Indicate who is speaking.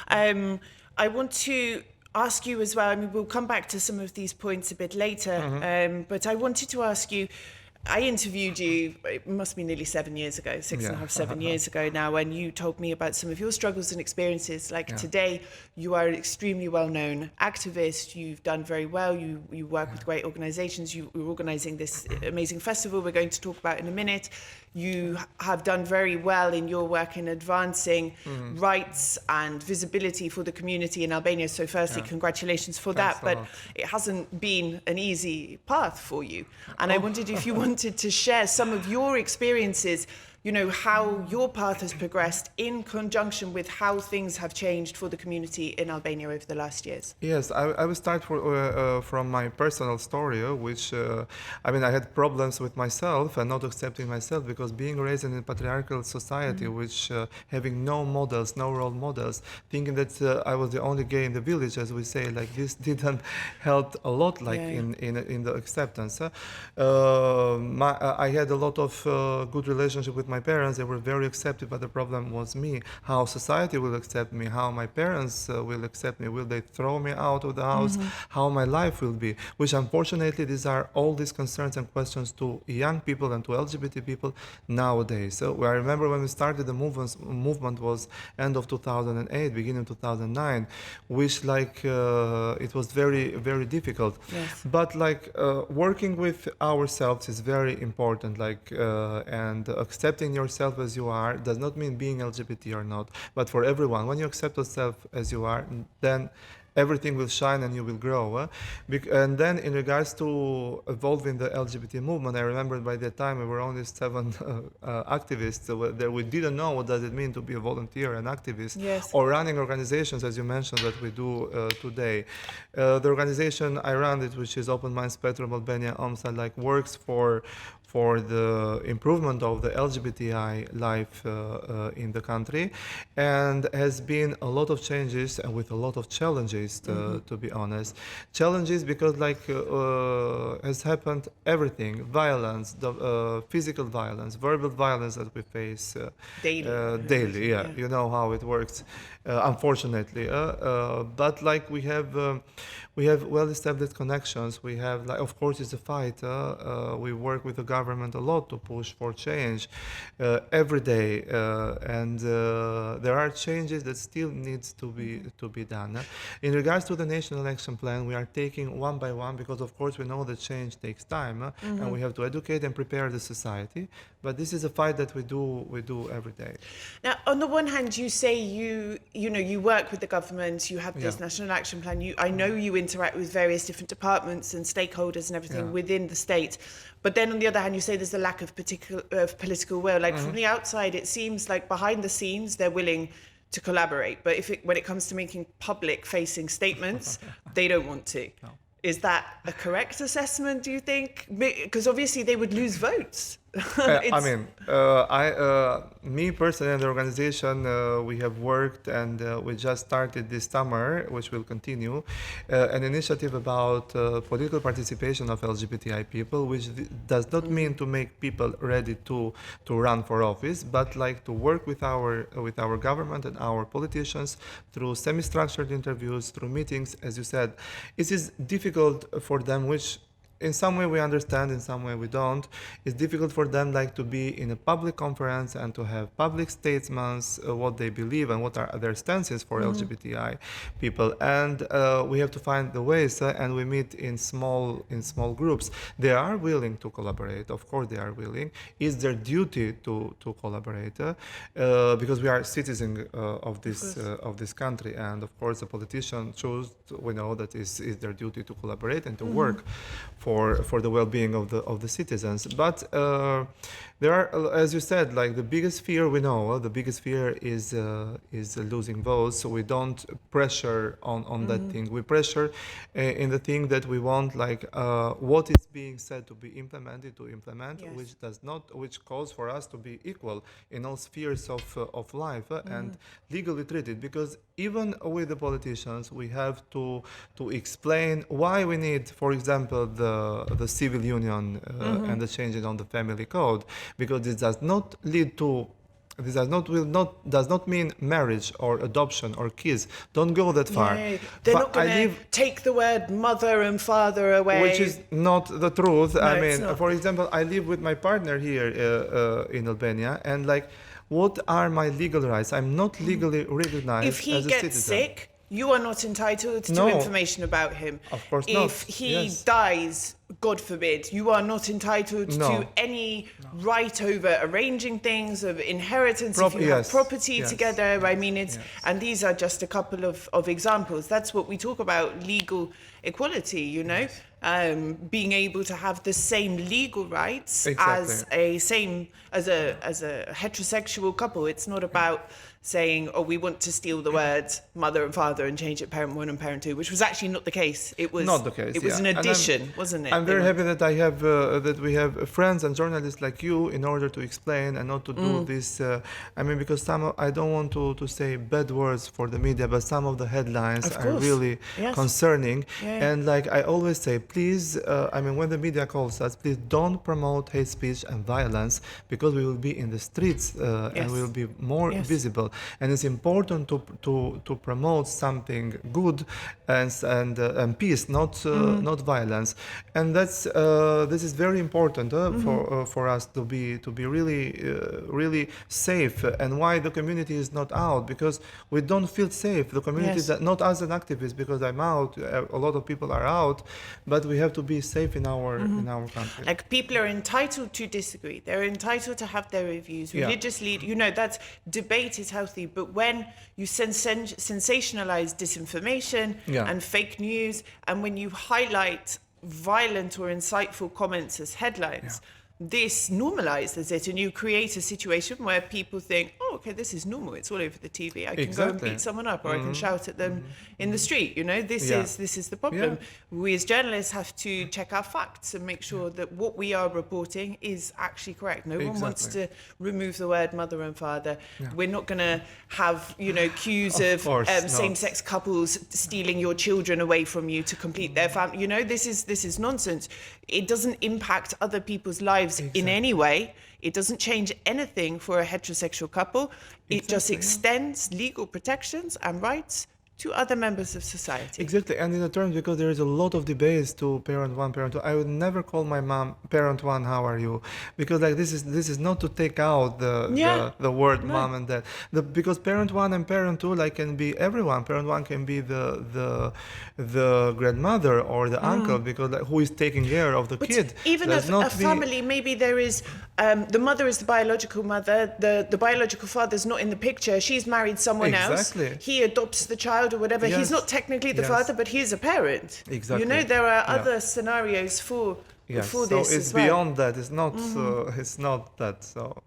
Speaker 1: I want to ask you as well, I mean, we'll come back to some of these points a bit later, but I wanted to ask you, I interviewed you, it must be nearly 7 years ago, six and a half, 7 years ago now, when you told me about some of your struggles and experiences. Like today, you are an extremely well-known activist. You've done very well. You work with great organizations. You're organizing this amazing festival we're going to talk about in a minute. You have done very well in your work in advancing rights and visibility for the community in Albania. So firstly, congratulations for that. But it hasn't been an easy path for you. And I wondered if you wanted to share some of your experiences, you know, how your path has progressed in conjunction with how things have changed for the community in Albania over the last years.
Speaker 2: Yes, I will start from my personal story, which, I mean, I had problems with myself and not accepting myself because being raised in a patriarchal society, which having no models, no role models, thinking that I was the only gay in the village, as we say, like this didn't help a lot, like in the acceptance. I had a lot of good relationship with my parents. They were very accepted, but the problem was me, how society will accept me, how my parents will accept me, will they throw me out of the house, how my life will be, which unfortunately these are all these concerns and questions to young people and to LGBT people nowadays. So I remember when we started the movement was end of 2008, beginning of 2009, which like it was very, very difficult.
Speaker 1: Yes.
Speaker 2: But like working with ourselves is very important, like and accepting yourself as you are does not mean being LGBT or not, but for everyone, when you accept yourself as you are, then everything will shine and you will grow. And then in regards to evolving the LGBT movement, I remember by that time we were only 7 activists. That we didn't know what does it mean to be a volunteer and activist, or running organizations, as you mentioned, that we do today. The organization I run, which is Open Mind Spectrum Albania OMSA, like works for the improvement of the LGBTI life in the country, and has been a lot of changes and with a lot of challenges, to be honest. Challenges because like has happened everything, violence, the physical violence, verbal violence that we face daily, you know how it works, unfortunately. But like we have well-established connections. We have, like, of course, it's a fight. We work with the government a lot to push for change every day, and there are changes that still needs to be done. In regards to the National Action Plan, we are taking one by one because, of course, we know that change takes time, and we have to educate and prepare the society. But this is a fight that we do every day.
Speaker 1: Now, on the one hand, you say you work with the government, you have this National Action Plan. I know you interact with various different departments and stakeholders and everything within the state. But then on the other hand, you say there's a lack of political will. Like from the outside, it seems like behind the scenes, they're willing to collaborate. But when it comes to making public-facing statements, they don't want to. No. Is that a correct assessment, do you think? Because obviously they would lose votes.
Speaker 2: I mean, me personally and the organization, we have worked and we just started this summer, which will continue, an initiative about political participation of LGBTI people, which does not mean to make people ready to run for office, but like to work with our government and our politicians through semi-structured interviews, through meetings. As you said, it is difficult for them, which in some way we understand, in some way we don't. It's difficult for them like to be in a public conference and to have public statements, what they believe and what are their stances for LGBTI people. And we have to find the ways, and we meet in small groups. They are willing to collaborate, of course they are willing. It's their duty to collaborate because we are citizens of this country, and of course the politicians choose. We know that is their duty to collaborate and to work for the well-being of the citizens. But there are, as you said, like the biggest fear we know, the biggest fear is losing votes. So we don't pressure on that thing. We pressure in the thing that we want, like what is being said to be implemented, which calls for us to be equal in all spheres of life and legally treated. Because even with the politicians, we have to explain why we need, for example, the civil union and the changes on the family code, because it does not lead to This does not mean marriage or adoption or kids. Don't go that far.
Speaker 1: Yeah, they're not going to take the word mother and father away.
Speaker 2: Which is not the truth.
Speaker 1: No,
Speaker 2: I
Speaker 1: it's
Speaker 2: mean,
Speaker 1: not.
Speaker 2: for example, I live with my partner here in Albania, and like, what are my legal rights? I'm not legally recognized
Speaker 1: If he
Speaker 2: as a
Speaker 1: gets
Speaker 2: citizen.
Speaker 1: sick, you are not entitled to
Speaker 2: No.
Speaker 1: information about him.
Speaker 2: Of course not.
Speaker 1: If he
Speaker 2: Yes.
Speaker 1: dies, God forbid, you are not entitled
Speaker 2: No.
Speaker 1: to any right over arranging things, of inheritance, if you have
Speaker 2: Yes.
Speaker 1: property
Speaker 2: Yes.
Speaker 1: together. I mean, it's,
Speaker 2: Yes.
Speaker 1: and these are just a couple of examples. That's what we talk about, legal equality, you know, being able to have the same legal rights
Speaker 2: Exactly.
Speaker 1: as a heterosexual couple. It's not about saying, oh, we want to steal the words mother and father and change it parent one and parent two, which was actually not the case. It was
Speaker 2: Not the case.
Speaker 1: It was an addition, wasn't it?
Speaker 2: I'm very happy that that we have friends and journalists like you in order to explain and not to do this. I mean, because I don't want to say bad words for the media, but some of the headlines
Speaker 1: Of
Speaker 2: are
Speaker 1: course.
Speaker 2: really
Speaker 1: Yes.
Speaker 2: concerning.
Speaker 1: Yeah.
Speaker 2: And like I always say, please, I mean, when the media calls us, please don't promote hate speech and violence, because we will be in the streets and we will be more visible. And it's important to promote something good and peace, not violence. And this is very important for us to be really safe. And why the community is not out? Because we don't feel safe. The community, not as an activist, because I'm out. A lot of people are out, but we have to be safe in our country.
Speaker 1: Like, people are entitled to disagree. They're entitled to have their views. Religious leaders, you know, that's debate is healthy. But when you sensationalize disinformation and fake news, and when you highlight violent or insightful comments as headlines, this normalizes it, and you create a situation where people think, oh, okay, this is normal. It's all over the TV. I can go and beat someone up, or I can shout at them in the street. You know, this is the problem. We as journalists have to check our facts and make sure that what we are reporting is actually correct. No one wants to remove the word mother and father. We're not going to have, you know, queues of same-sex couples stealing your children away from you to complete their family. You know, this is nonsense. It doesn't impact other people's lives in any way. It doesn't change anything for a heterosexual couple. It just extends legal protections and rights to other members of society.
Speaker 2: Exactly, and in the terms, because there is a lot of debates to parent one, parent two. I would never call my mom parent one, how are you? Because like this is not to take out the word mom and dad. Because parent one and parent two like can be everyone. Parent one can be the grandmother or the uncle, because like, who is taking care of the kid.
Speaker 1: Even a family, maybe there is the mother is the biological mother, the biological father's not in the picture. She's married someone else. He adopts the child or whatever. He's not technically the father, but he's a parent.
Speaker 2: Exactly.
Speaker 1: You know, there are other scenarios for this
Speaker 2: so it's
Speaker 1: as well.
Speaker 2: beyond that. It's not. It's not that. So.